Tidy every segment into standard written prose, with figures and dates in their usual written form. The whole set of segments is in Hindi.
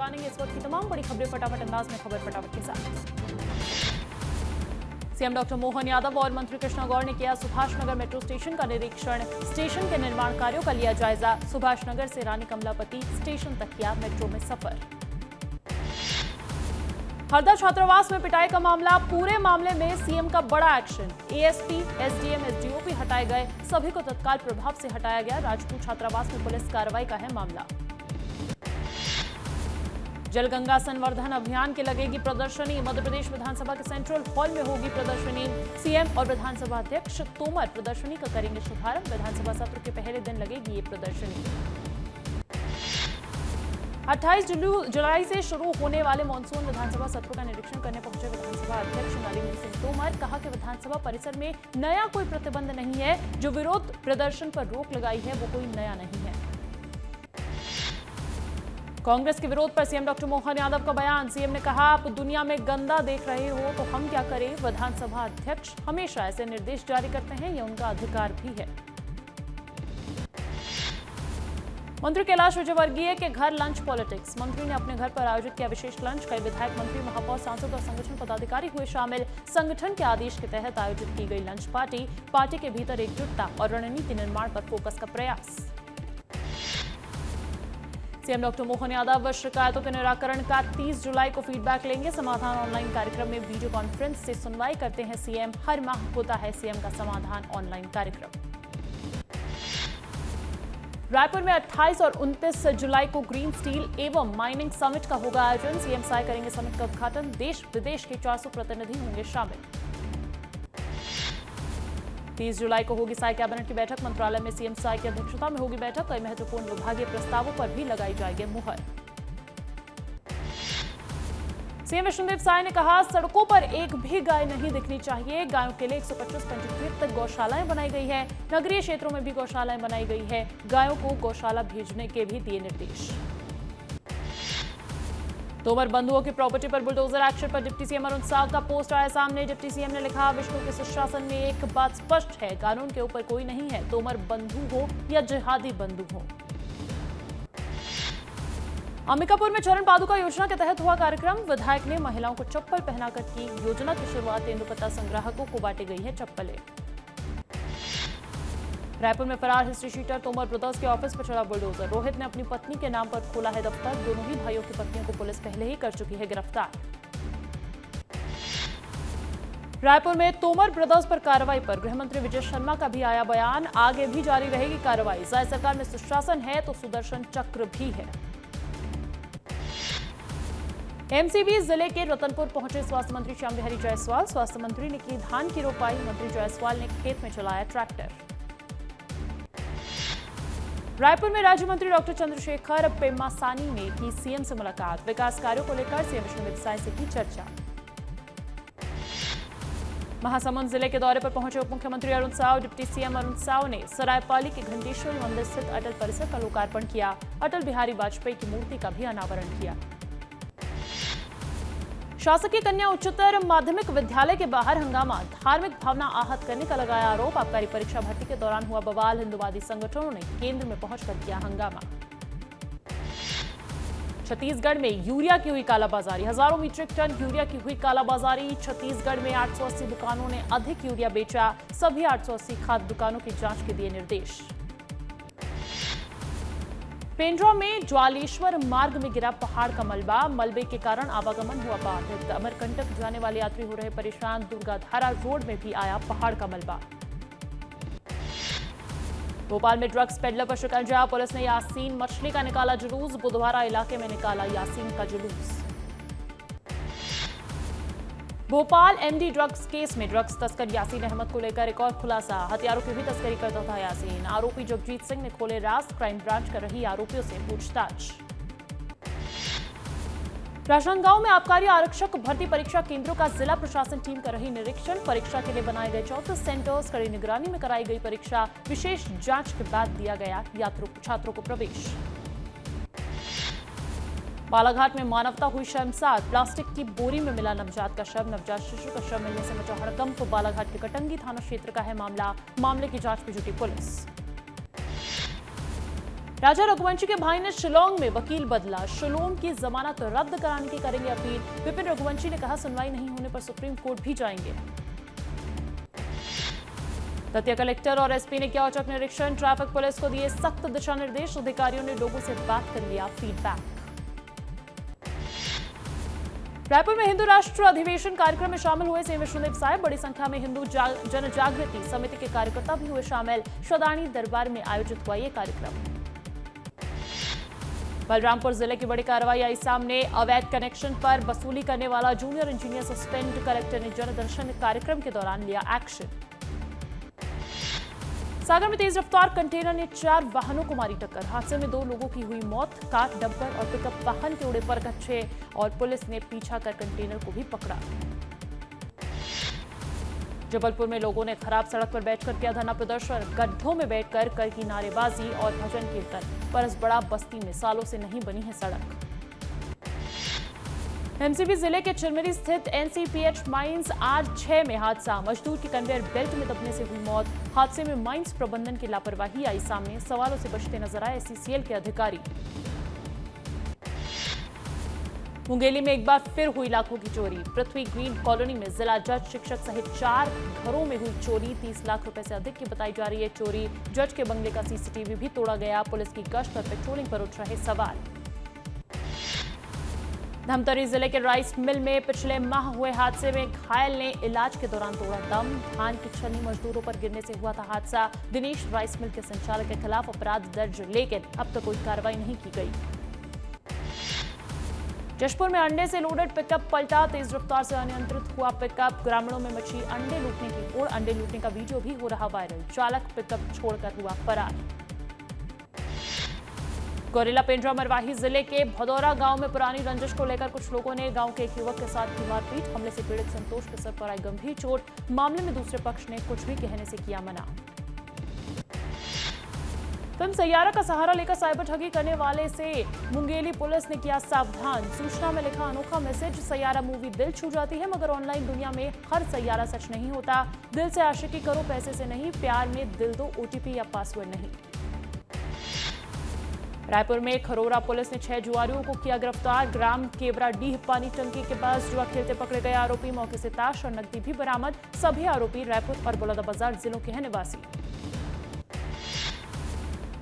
जानेंगे इस वक्त की तमाम बड़ी खबरें फटाफट अंदाज में, खबर फटाफट के साथ। सीएम डॉक्टर मोहन यादव और मंत्री कृष्णा गौर ने किया सुभाष नगर मेट्रो स्टेशन का निरीक्षण। स्टेशन के निर्माण कार्यों का लिया जायजा। सुभाष नगर से रानी कमलापति स्टेशन तक किया मेट्रो में सफर। हरदा छात्रावास में पिटाई का मामला, पूरे मामले में सीएम का बड़ा एक्शन। एएसपी, एसडीएम, एसडीओपी हटाए गए, सभी को तत्काल प्रभाव से हटाया गया। राजपूत छात्रावास में पुलिस कार्रवाई का है मामला। जलगंगा संवर्धन अभियान की लगेगी प्रदर्शनी। मध्य प्रदेश विधानसभा के सेंट्रल हॉल में होगी प्रदर्शनी। सीएम और विधानसभा अध्यक्ष तोमर प्रदर्शनी का करेंगे शुभारंभ। विधानसभा सत्र के पहले दिन लगेगी ये प्रदर्शनी। 28 जुलाई से शुरू होने वाले मानसून विधानसभा सत्र का निरीक्षण करने पहुंचे विधानसभा अध्यक्ष नरेंद्र सिंह तोमर। कहा कि विधानसभा परिसर में नया कोई प्रतिबंध नहीं है, जो विरोध प्रदर्शन पर रोक लगाई है वो कोई नया नहीं है। कांग्रेस के विरोध पर सीएम डॉक्टर मोहन यादव का बयान। सीएम ने कहा, आप दुनिया में गंदा देख रहे हो तो हम क्या करें। विधानसभा अध्यक्ष हमेशा ऐसे निर्देश जारी करते हैं, यह उनका अधिकार भी है। मंत्री कैलाश विजयवर्गीय के घर लंच पॉलिटिक्स। मंत्री ने अपने घर पर आयोजित किया विशेष लंच। कई विधायक, मंत्री, महापौर, सांसद और संगठन पदाधिकारी हुए शामिल। संगठन के आदेश के तहत आयोजित की गई लंच पार्टी। पार्टी के भीतर एकजुटता और रणनीति निर्माण पर फोकस का प्रयास। सीएम डॉक्टर मोहन यादव शिकायतों के निराकरण का 30 जुलाई को फीडबैक लेंगे। समाधान ऑनलाइन कार्यक्रम में वीडियो कॉन्फ्रेंस से सुनवाई करते हैं सीएम। हर माह होता है सीएम का समाधान ऑनलाइन कार्यक्रम। रायपुर में 28 और 29 जुलाई को ग्रीन स्टील एवं माइनिंग समिट का होगा आयोजन। सीएम साय करेंगे समिट का उद्घाटन। देश विदेश के 400 प्रतिनिधि होंगे शामिल। 30 जुलाई को होगी साय कैबिनेट की बैठक। मंत्रालय में सीएम साय की अध्यक्षता में होगी बैठक। कई महत्वपूर्ण विभागीय प्रस्तावों पर भी लगाई जाएगी मुहर। सीएम विष्णुदेव साय ने कहा, सड़कों पर एक भी गाय नहीं दिखनी चाहिए। गायों के लिए 125 पंजीकृत गौशालाएं बनाई गई है। नगरीय क्षेत्रों में भी गौशालाएं बनाई गई है। गायों को गौशाला भेजने के भी दिए निर्देश। तोमर बंधुओं की प्रॉपर्टी पर बुलडोजर एक्शन पर डिप्टी सीएम अरुण साव का पोस्ट आया सामने। डिप्टी सीएम ने लिखा, विष्णु के सुशासन में एक बात स्पष्ट है, कानून के ऊपर कोई नहीं है। तोमर बंधु हो या जिहादी बंधु हो। अंबिकापुर में चरण पादुका योजना के तहत हुआ कार्यक्रम। विधायक ने महिलाओं को चप्पल पहनाकर की योजना की शुरुआत। तेंदुपत्ता संग्राहकों को बांटी गई है चप्पलें। रायपुर में फरार हिस्ट्री शीटर तोमर ब्रदर्स के ऑफिस पर चढ़ा बुलडोजर। रोहित ने अपनी पत्नी के नाम पर खोला है दफ्तर। दोनों ही भाइयों की पत्नियों को पुलिस पहले ही कर चुकी है गिरफ्तार। रायपुर में तोमर ब्रदर्स पर कार्रवाई पर गृह मंत्री विजय शर्मा का भी आया बयान। आगे भी जारी रहेगी कार्रवाई। साय सरकार में सुशासन है तो सुदर्शन चक्र भी है। एमसीबी जिले के रतनपुर पहुंचे स्वास्थ्य मंत्री श्याम बिहारी जायसवाल। स्वास्थ्य मंत्री ने की धान की रोपाई। मंत्री जायसवाल ने खेत में चलाया ट्रैक्टर। रायपुर में राज्य मंत्री डॉक्टर चंद्रशेखर पेम्मासानी ने की सीएम से मुलाकात। विकास कार्यों को लेकर सीएम विष्णुदेव साय से की चर्चा। महासमुंद जिले के दौरे पर पहुंचे उप मुख्यमंत्री अरुण साव। डिप्टी सीएम अरुण साव ने सरायपाली के घंटेश्वरी मंदिर स्थित अटल परिसर का लोकार्पण किया। अटल बिहारी वाजपेयी की मूर्ति का भी अनावरण किया। शासकीय कन्या उच्चतर माध्यमिक विद्यालय के बाहर हंगामा। धार्मिक भावना आहत करने का लगाया आरोप। आबकारी परीक्षा भर्ती के दौरान हुआ बवाल। हिंदुवादी संगठनों ने केंद्र में पहुंचकर किया हंगामा। छत्तीसगढ़ में यूरिया की हुई कालाबाजारी। हजारों मीट्रिक टन यूरिया की हुई कालाबाजारी। छत्तीसगढ़ में 880 दुकानों ने अधिक यूरिया बेचा। सभी 880 खाद्य दुकानों की जांच के दिए निर्देश। पेंड्रा में ज्वालेश्वर मार्ग में गिरा पहाड़ का मलबा। मलबे के कारण आवागमन हुआ बाधित। अमरकंटक जाने वाले यात्री हो रहे परेशान। दुर्गाधारा रोड में भी आया पहाड़ का मलबा। भोपाल में ड्रग्स पेडलर पर शिकंजा। पुलिस ने यासीन मछली का निकाला जुलूस। बुधवारा इलाके में निकाला यासीन का जुलूस। भोपाल एमडी ड्रग्स केस में ड्रग्स तस्कर यासीन अहमद को लेकर एक और खुलासा। हथियारों की भी तस्करी करता था यासीन। आरोपी जगजीत सिंह ने खोले राज। क्राइम ब्रांच कर रही आरोपियों से पूछताछ। राजनांदगांव में आबकारी आरक्षक भर्ती परीक्षा केंद्रों का जिला प्रशासन टीम कर रही निरीक्षण। परीक्षा के लिए बनाए गए 34 सेंटर्स। कड़ी निगरानी में कराई गई परीक्षा। विशेष जांच के बाद दिया गया छात्रों को प्रवेश। बालाघाट में मानवता हुई शर्मसार। प्लास्टिक की बोरी में मिला नवजात का शव। नवजात शिशु का शव मिलने से मचा हड़कंप। बालाघाट के कटंगी थाना क्षेत्र का है मामला। मामले की जांच में जुटी पुलिस। राजा रघुवंशी के भाई ने शिलोंग में वकील बदला। शिलोंग की जमानत रद्द कराने की करेंगे अपील। विपिन रघुवंशी ने कहा, सुनवाई नहीं होने पर सुप्रीम कोर्ट भी जाएंगे। दतिया कलेक्टर और एसपी ने किया औचक निरीक्षण। ट्रैफिक पुलिस को दिए सख्त दिशा निर्देश। अधिकारियों ने लोगों से बात कर लिया फीडबैक। रायपुर में हिंदू राष्ट्र अधिवेशन कार्यक्रम में शामिल हुए सीएम विष्णुदेव साय। बड़ी संख्या में हिंदू जन जागृति समिति के कार्यकर्ता भी हुए शामिल। श्रद्धाणी दरबार में आयोजित हुआ ये कार्यक्रम। बलरामपुर जिले की बड़ी कार्रवाई आई सामने। अवैध कनेक्शन पर वसूली करने वाला जूनियर इंजीनियर सस्पेंड। कलेक्टर ने जनदर्शन कार्यक्रम के दौरान लिया एक्शन। सागर में तेज रफ्तार कंटेनर ने 4 वाहनों को मारी टक्कर। हादसे में 2 लोगों की हुई मौत। कार, डंपर और पिकअप वाहन के उड़े परखच्चे और पुलिस ने पीछा कर कंटेनर को भी पकड़ा। जबलपुर में लोगों ने खराब सड़क पर बैठकर किया धरना प्रदर्शन। गड्ढों में बैठकर कर की नारेबाजी और भजन कीर्तन। परसबड़ा बस्ती में सालों से नहीं बनी है सड़क। एमसीबी जिले के चिरमिरी स्थित एनसीपीएच माइंस R6 में हादसा। मजदूर की कन्वेयर बेल्ट में दबने से हुई मौत। हादसे में माइंस प्रबंधन की लापरवाही आई सामने। सवालों से बचते नजर आए सीसीएल के अधिकारी। मुंगेली में एक बार फिर हुई लाखों की चोरी। पृथ्वी ग्रीन कॉलोनी में जिला जज, शिक्षक सहित 4 घरों में हुई चोरी। 30 लाख रुपए से अधिक की बताई जा रही है चोरी। जज के बंगले का सीसीटीवी भी तोड़ा गया। पुलिस की गश्त और पेट्रोलिंग पर उठ रहे सवाल। धमतरी जिले के राइस मिल में पिछले माह हुए हादसे में घायल ने इलाज के दौरान तोड़ा दम। धान की छन्नी मजदूरों पर गिरने से हुआ था हादसा। दिनेश राइस मिल के संचालक के खिलाफ अपराध दर्ज, लेकिन अब तक कोई कार्रवाई नहीं की गई। जशपुर में अंडे से लोडेड पिकअप पलटा। तेज रफ्तार से अनियंत्रित हुआ पिकअप। ग्रामीणों में मची अंडे लूटने की होड़। अंडे लूटने का वीडियो भी हो रहा वायरल। चालक पिकअप छोड़कर हुआ फरार। गौरेला पेंड्रा मरवाही जिले के भदौरा गांव में पुरानी रंजिश को लेकर कुछ लोगों ने गांव के एक युवक के साथ की मारपीट। हमले से पीड़ित संतोष के सर पर आई गंभीर चोट। मामले में दूसरे पक्ष ने कुछ भी कहने से किया मना। फिल्म सैयारा का सहारा लेकर साइबर ठगी करने वाले से मुंगेली पुलिस ने किया सावधान। सूचना में लिखा अनोखा मैसेज। सैयारा मूवी दिल छू जाती है, मगर ऑनलाइन दुनिया में हर सैयारा सच नहीं होता। दिल से आशिकी करो, पैसे से नहीं। प्यार में दिल दो, ओटीपी या पासवर्ड नहीं। रायपुर में खरोरा पुलिस ने 6 जुआरियों को किया गिरफ्तार। ग्राम केवरा डीह पानी टंकी के पास जुआ खेलते पकड़े गए आरोपी। मौके से ताश और नकदी भी बरामद। सभी आरोपी रायपुर और बलौदाबाजार जिलों के हैं निवासी।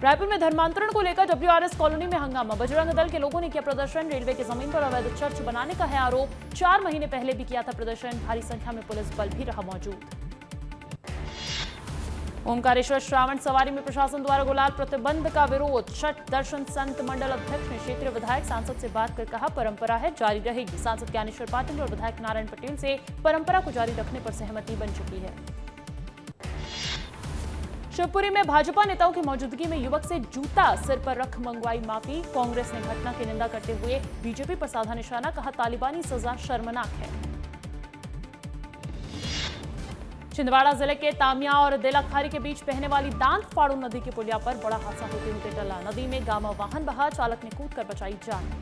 रायपुर में धर्मांतरण को लेकर WRS कॉलोनी में हंगामा। बजरंग दल के लोगों ने किया प्रदर्शन। रेलवे की जमीन पर अवैध चर्च बनाने का है आरोप। 4 महीने पहले भी किया था प्रदर्शन। भारी संख्या में पुलिस बल भी रहा मौजूद। ओमकारेश्वर श्रावण सवारी में प्रशासन द्वारा गुलाल प्रतिबंध का विरोध। छठ दर्शन संत मंडल अध्यक्ष ने क्षेत्रीय विधायक सांसद से बात कर कहा, परंपरा है, जारी रहेगी। सांसद ज्ञानेश्वर पाटिल और विधायक नारायण पटेल से परंपरा को जारी रखने पर सहमति बन चुकी है। शिवपुरी में भाजपा नेताओं की मौजूदगी में युवक से जूता सिर पर रख मंगवाई माफी। कांग्रेस ने घटना की निंदा करते हुए बीजेपी पर साधा निशाना। कहा, तालिबानी सजा शर्मनाक है। छिंदवाड़ा जिले के तामिया और देलाखारी के बीच बहने वाली दांत फाड़ू नदी की पुलिया पर बड़ा हादसा होते होते टला। नदी में गामा वाहन बहा। चालक ने कूदकर बचाई जान।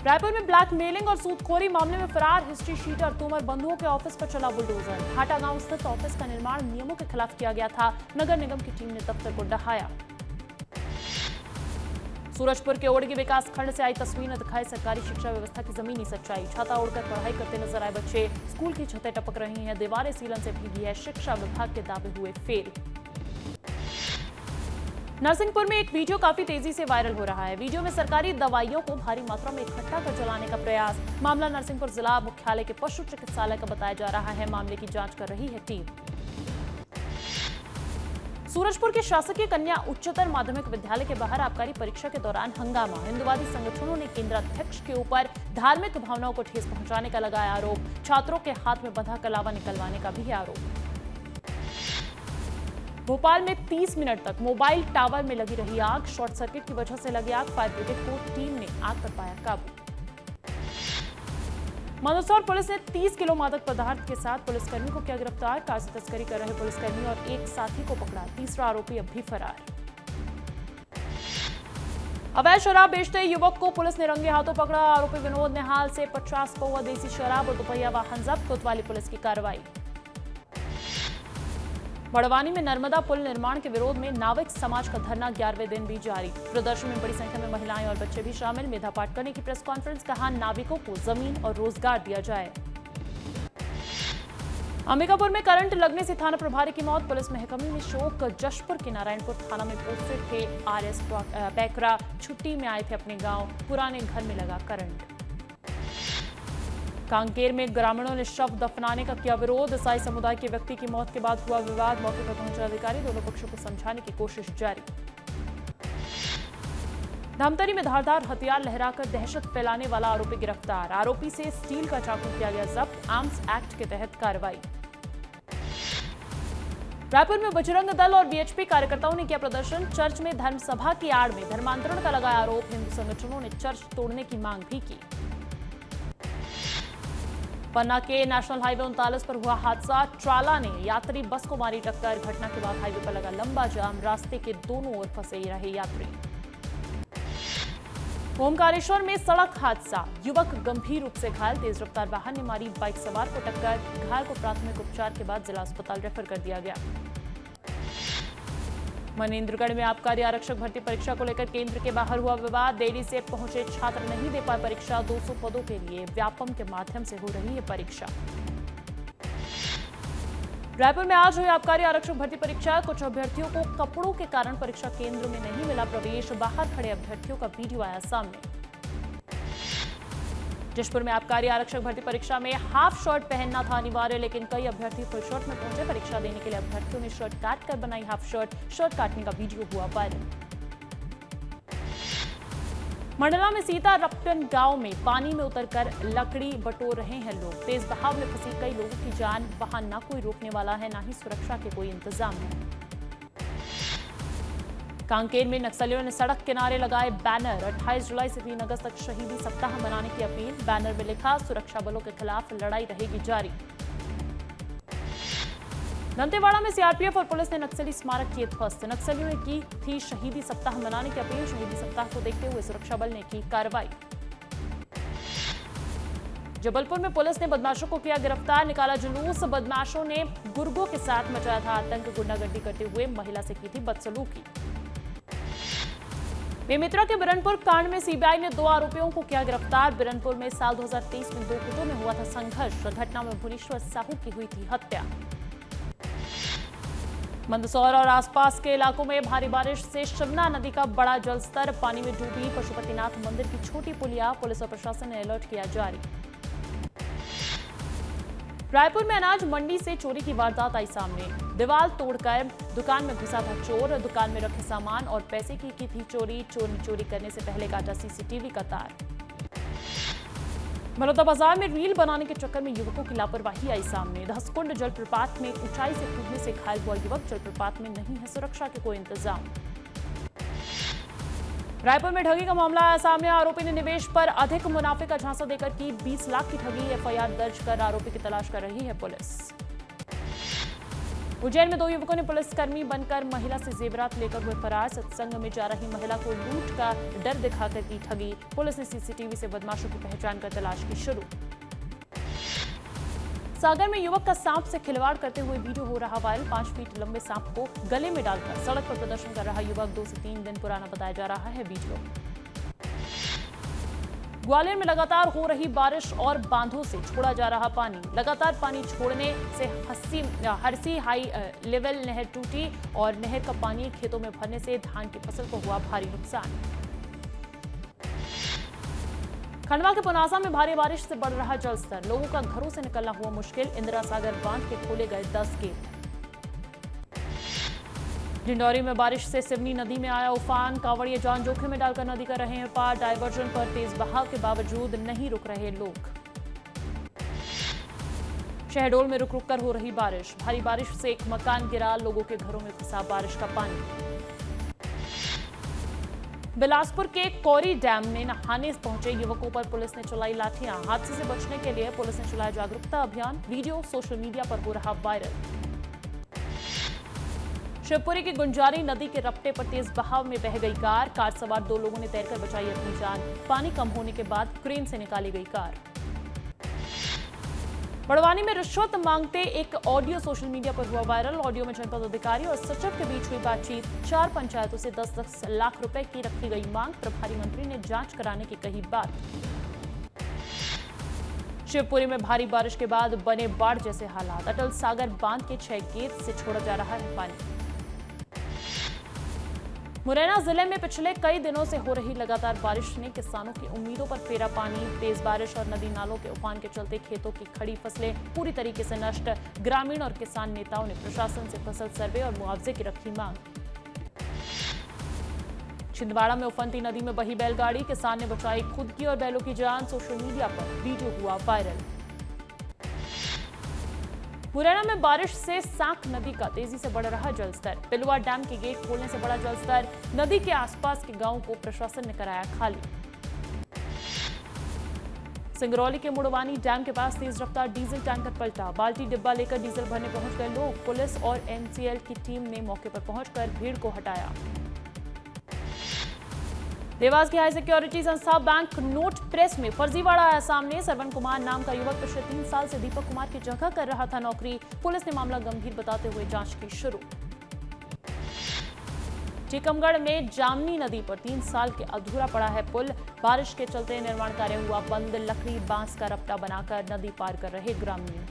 रायपुर में ब्लैकमेलिंग और सूदखोरी मामले में फरार हिस्ट्री शीटर तोमर बंधुओं के ऑफिस पर चला बुलडोजर। घाटा गांव स्थित ऑफिस का निर्माण नियमों के खिलाफ किया गया था। नगर निगम की टीम ने दफ्तर को ढहाया। सूरजपुर के ओड़गी विकास खंड से आई तस्वीर ने दिखाई सरकारी शिक्षा व्यवस्था की जमीनी सच्चाई। छाता ओढ़कर पढ़ाई करते नजर आए बच्चे। स्कूल की छतें टपक रही हैं। दीवारें सीलन से भीगी है। शिक्षा विभाग के दावे हुए फेल। नरसिंहपुर में एक वीडियो काफी तेजी से वायरल हो रहा है। वीडियो में सरकारी दवाइयों को भारी मात्रा में इकट्ठा कर जलाने का प्रयास। मामला नरसिंहपुर जिला मुख्यालय के पशु चिकित्सालय का बताया जा रहा है। मामले की जांच कर रही है टीम। सूरजपुर के शासकीय कन्या उच्चतर माध्यमिक विद्यालय के बाहर आबकारी परीक्षा के दौरान हंगामा। हिंदुवादी संगठनों ने केंद्राध्यक्ष के ऊपर धार्मिक भावनाओं को ठेस पहुंचाने का लगाया आरोप। छात्रों के हाथ में बंधा कलावा निकलवाने का भी है आरोप। भोपाल में 30 मिनट तक मोबाइल टावर में लगी रही आग। शॉर्ट सर्किट की वजह से लगी आग। फायर ब्रिगेड को टीम ने आग पर पाया काबू। मंदसौर पुलिस ने 30 किलो मादक पदार्थ के साथ पुलिसकर्मी को किया गिरफ्तार। कार से तस्करी कर रहे पुलिसकर्मी और एक साथी को पकड़ा। तीसरा आरोपी अब भी फरार। अवैध शराब बेचते युवक को पुलिस ने रंगे हाथों पकड़ा। आरोपी विनोद निहाल से 50 पौवा देसी शराब और दुपहिया वाहन जब्त। कोतवाली पुलिस की कार्रवाई। बड़वानी में नर्मदा पुल निर्माण के विरोध में नाविक समाज का धरना 11वें दिन भी जारी। प्रदर्शन में बड़ी संख्या में महिलाएं और बच्चे भी शामिल। मेधा पाटकर ने की प्रेस कॉन्फ्रेंस, कहा नाविकों को जमीन और रोजगार दिया जाए। अंबिकापुर में करंट लगने से थाना प्रभारी की मौत, पुलिस महकमे में शोक। जशपुर के नारायणपुर थाना में पोस्टेड थे आरएस पैकरा, छुट्टी में आए थे अपने गांव, पुराने घर में लगा करंट। कांकेर में ग्रामीणों ने शव दफनाने का किया विरोध। ईसाई समुदाय के व्यक्ति की मौत के बाद हुआ विवाद, मौके पर पहुंचे अधिकारी, दोनों पक्षों को समझाने की कोशिश जारी। धमतरी में धारदार हथियार लहराकर दहशत फैलाने वाला आरोपी गिरफ्तार, आरोपी से स्टील का चाकू किया गया जब्त, आर्म्स एक्ट के तहत कार्रवाई। रायपुर में बजरंग दल और बीएचपी कार्यकर्ताओं ने किया प्रदर्शन, चर्च में धर्म सभा की आड़ में धर्मांतरण का लगाया आरोप, हिंदू संगठनों ने चर्च तोड़ने की मांग भी की। पन्ना के नेशनल हाईवे 39 पर हुआ हादसा, ट्राला ने यात्री बस को मारी टक्कर, घटना के बाद हाईवे पर लगा लंबा जाम, रास्ते के दोनों ओर फंसे रहे यात्री। ओमकारेश्वर में सड़क हादसा, युवक गंभीर रूप से घायल, तेज रफ्तार वाहन ने मारी बाइक सवार को टक्कर, घायल को प्राथमिक उपचार के बाद जिला अस्पताल रेफर कर दिया गया। मनेंद्रगढ़ में आबकारी आरक्षक भर्ती परीक्षा को लेकर केंद्र के बाहर हुआ विवाद, देरी से पहुंचे छात्र नहीं दे पाए परीक्षा, 200 पदों के लिए व्यापम के माध्यम से हो रही है परीक्षा। रायपुर में आज हुई आबकारी आरक्षक भर्ती परीक्षा, कुछ अभ्यर्थियों को कपड़ों के कारण परीक्षा केंद्र में नहीं मिला प्रवेश, बाहर खड़े अभ्यर्थियों का वीडियो आया सामने। जशपुर में आबकारी आरक्षक भर्ती परीक्षा में हाफ शर्ट पहनना था अनिवार्य, लेकिन कई अभ्यर्थी फुल शर्ट में पहुंचे परीक्षा देने के लिए। अभ्यर्थियों ने शर्ट काट कर बनाई हाफ शर्ट काटने का वीडियो हुआ वायरल। मंडला में सीता रपटन गांव में पानी में उतरकर लकड़ी बटोर रहे हैं लोग, तेज बहाव में फंसी कई लोगों की जान, वहां ना कोई रोकने वाला है, ना ही सुरक्षा के कोई इंतजाम है। कांकेर में नक्सलियों ने सड़क किनारे लगाए बैनर, 28 जुलाई से 3 अगस्त तक शहीदी सप्ताह मनाने की अपील, बैनर में लिखा सुरक्षा बलों के खिलाफ लड़ाई रहेगी जारी। दंतेवाड़ा में सीआरपीएफ और पुलिस ने नक्सली स्मारक किए ध्वस्त, नक्सलियों ने की थी शहीदी सप्ताह मनाने की अपील, शहीदी सप्ताह को देखते हुए सुरक्षा बल ने की कार्रवाई। जबलपुर में पुलिस ने बदमाशों को किया गिरफ्तार, निकाला जुलूस, बदमाशों ने गुर्गों के साथ मचाया था आतंक, गुंडागर्दी करते हुए महिला से की थी बदसलूकी। बेमेतरा के बिरनपुर कांड में सीबीआई ने 2 आरोपियों को किया गिरफ्तार, बिरनपुर में साल 2023 में 2 गुटों में हुआ था संघर्ष, घटना में भुवनेश्वर साहू की हुई थी हत्या। मंदसौर और आसपास के इलाकों में भारी बारिश से शमना नदी का बड़ा जलस्तर, पानी में डूबी पशुपतिनाथ मंदिर की छोटी पुलिया, पुलिस और प्रशासन ने अलर्ट किया जारी। रायपुर में अनाज मंडी से चोरी की वारदात आई सामने, दीवार तोड़कर दुकान में घुसा था चोर, दुकान में रखे सामान और पैसे की थी चोरी, चोर ने चोरी करने से पहले काटा सीसीटीवी का तार। बड़ौदा बाजार में रील बनाने के चक्कर में युवकों की लापरवाही आई सामने, धसकुंड जलप्रपात में ऊंचाई से कूदने से घायल हुआ युवक, जलप्रपात में नहीं है सुरक्षा के कोई इंतजाम। रायपुर में ठगी का मामला आया सामने, आरोपी ने निवेश पर अधिक मुनाफे का झांसा देकर की 20 लाख की ठगी, एफआईआर दर्ज कर आरोपी की तलाश कर रही है पुलिस। उज्जैन में 2 युवकों ने पुलिसकर्मी बनकर महिला से जेवरात लेकर हुए फरार, सत्संग में जा रही महिला को लूट का डर दिखाकर की ठगी, पुलिस ने सीसीटीवी से बदमाशों की पहचान कर तलाश की शुरू। सागर में युवक का सांप से खिलवाड़ करते हुए वीडियो हो रहा वायरल, 5 फीट लंबे सांप को गले में डालकर सड़क पर प्रदर्शन कर रहा युवक, 2 से 3 दिन पुराना बताया जा रहा है वीडियो। ग्वालियर में लगातार हो रही बारिश और बांधों से छोड़ा जा रहा पानी, लगातार पानी छोड़ने से हरसी हाई लेवल नहर टूटी और नहर का पानी खेतों में भरने से धान की फसल को हुआ भारी नुकसान। खंडवा के पुनासा में भारी बारिश से बढ़ रहा जलस्तर, लोगों का घरों से निकलना हुआ मुश्किल, इंदिरा सागर बांध के खोले गए 10 गेट। डिंडौरी में बारिश से सिवनी नदी में आया उफान, कांवड़िए जान जोखिम में डालकर नदी कर रहे हैं पार, डायवर्जन पर तेज बहाव के बावजूद नहीं रुक रहे लोग। शहडोल में रुक रुक कर हो रही बारिश, भारी बारिश से एक मकान गिरा, लोगों के घरों में घुसा बारिश का पानी। बिलासपुर के कौरी डैम में नहाने पहुंचे युवकों पर पुलिस ने चलाई लाठियां, हादसे से बचने के लिए पुलिस ने चलाया जागरूकता अभियान, वीडियो सोशल मीडिया पर हो रहा वायरल। शिवपुरी की गुंजारी नदी के रपटे पर तेज बहाव में बह गई कार सवार 2 लोगों ने तैरकर बचाई अपनी जान, पानी कम होने के बाद क्रेन से निकाली गई कार। बड़वानी में रिश्वत मांगते एक ऑडियो सोशल मीडिया पर हुआ वायरल। ऑडियो में जनपद अधिकारी और सचिव के बीच हुई बातचीत। 4 पंचायतों से 10-10 लाख रुपए की रखी गई मांग। प्रभारी मंत्री ने जांच कराने की कही बात। शिवपुरी में भारी बारिश के बाद बने बाढ़ जैसे हालात। अटल सागर बांध के 6 गेट से छोड़ा जा रहा है पानी। मुरैना जिले में पिछले कई दिनों से हो रही लगातार बारिश ने किसानों की उम्मीदों पर फेरा पानी। तेज बारिश और नदी नालों के उफान के चलते खेतों की खड़ी फसलें पूरी तरीके से नष्ट। ग्रामीण और किसान नेताओं ने प्रशासन से फसल सर्वे और मुआवजे की रखी मांग। छिंदवाड़ा में उफनती नदी में बही बैलगाड़ी। किसान ने बचाई खुद की और बैलों की जान। सोशल मीडिया पर वीडियो हुआ वायरल। मुरैना में बारिश से सांक नदी का तेजी से बढ़ रहा जलस्तर। पिलुआ डैम के गेट खोलने से बढ़ा जलस्तर। नदी के आसपास के गांवों को प्रशासन ने कराया खाली। सिंगरौली के मुड़वानी डैम के पास तेज रफ्तार डीजल टैंकर पलटा। बाल्टी डिब्बा लेकर डीजल भरने पहुंच गए लोग। पुलिस और एनसीएल की टीम ने मौके पर पहुंचकर भीड़ को हटाया। देवास की हाई सिक्योरिटी संस्था बैंक नोट प्रेस में फर्जीवाड़ा आया सामने। सरवन कुमार नाम का युवक पिछले 3 साल से दीपक कुमार की जगह कर रहा था नौकरी। पुलिस ने मामला गंभीर बताते हुए जांच की शुरू। टीकमगढ़ में जामनी नदी पर 3 साल के अधूरा पड़ा है पुल। बारिश के चलते निर्माण कार्य हुआ बंद। लकड़ी बांस का रपटा बनाकर नदी पार कर रहे ग्रामीण।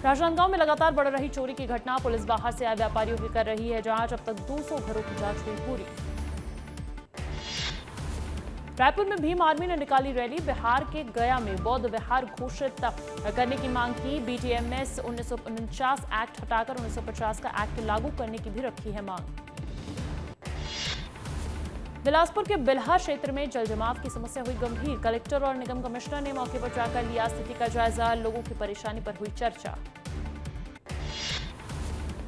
राजनांदगांव में लगातार बढ़ रही चोरी की घटना। पुलिस बाहर से आए व्यापारियों की कर रही है जांच। अब तक 200 घरों की जांच हुई पूरी। रायपुर में भीम आर्मी ने निकाली रैली। बिहार के गया में बौद्ध विहार घोषित करने की मांग की। बीटीएमएस 1949 एक्ट हटाकर 1950 का एक्ट लागू करने की भी रखी है मांग। बिलासपुर के बिल्हा क्षेत्र में जल जमाव की समस्या हुई गंभीर। कलेक्टर और निगम कमिश्नर ने मौके पर जाकर लिया स्थिति का जायजा। लोगों की परेशानी पर हुई चर्चा।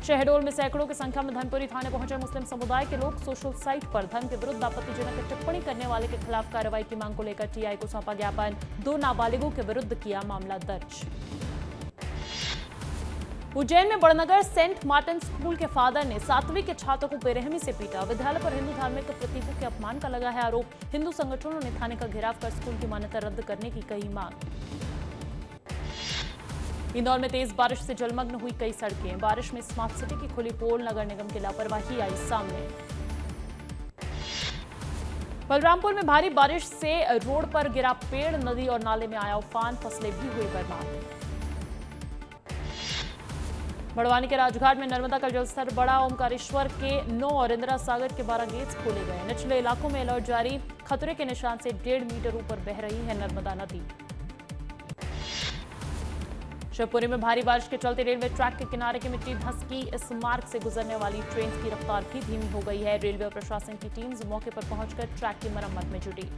शहडोल में सैकड़ों की संख्या में धनपुरी थाने पहुंचे मुस्लिम समुदाय के लोग। सोशल साइट पर धर्म के विरुद्ध आपत्तिजनक टिप्पणी करने वाले के खिलाफ कार्रवाई की मांग को लेकर टीआई को सौंपा ज्ञापन। 2 नाबालिगों के विरुद्ध किया मामला दर्ज। उज्जैन में बड़नगर सेंट मार्टिन स्कूल के फादर ने 7वीं के छात्र को बेरहमी से पीटा। विद्यालय पर हिंदू धार्मिक प्रतीकों के अपमान का लगा है आरोप। हिंदू संगठनों ने थाने का घेराव कर स्कूल की मान्यता रद्द करने की कही मांग। इंदौर में तेज बारिश से जलमग्न हुई कई सड़कें। बारिश में स्मार्ट सिटी की खुली पोल। नगर निगम की लापरवाही आई सामने। बलरामपुर में भारी बारिश से रोड पर गिरा पेड़। नदी और नाले में आया उफान। फसलें भी हुई बर्बाद। बड़वानी के राजघाट में नर्मदा का जलस्तर बढ़ा। ओमकारेश्वर के 9 और इंदिरा सागर के 12 गेट्स खोले गए। निचले इलाकों में अलर्ट जारी। खतरे के निशान से 1.5 मीटर ऊपर बह रही है नर्मदा नदी। शिवपुरी में भारी बारिश के चलते रेलवे ट्रैक के किनारे की मिट्टी धंस की। इस मार्ग से गुजरने वाली ट्रेन की रफ्तार भी धीमी हो गई है। रेलवे और प्रशासन की टीम्स मौके पर पहुंचकर ट्रैक की मरम्मत में जुटी।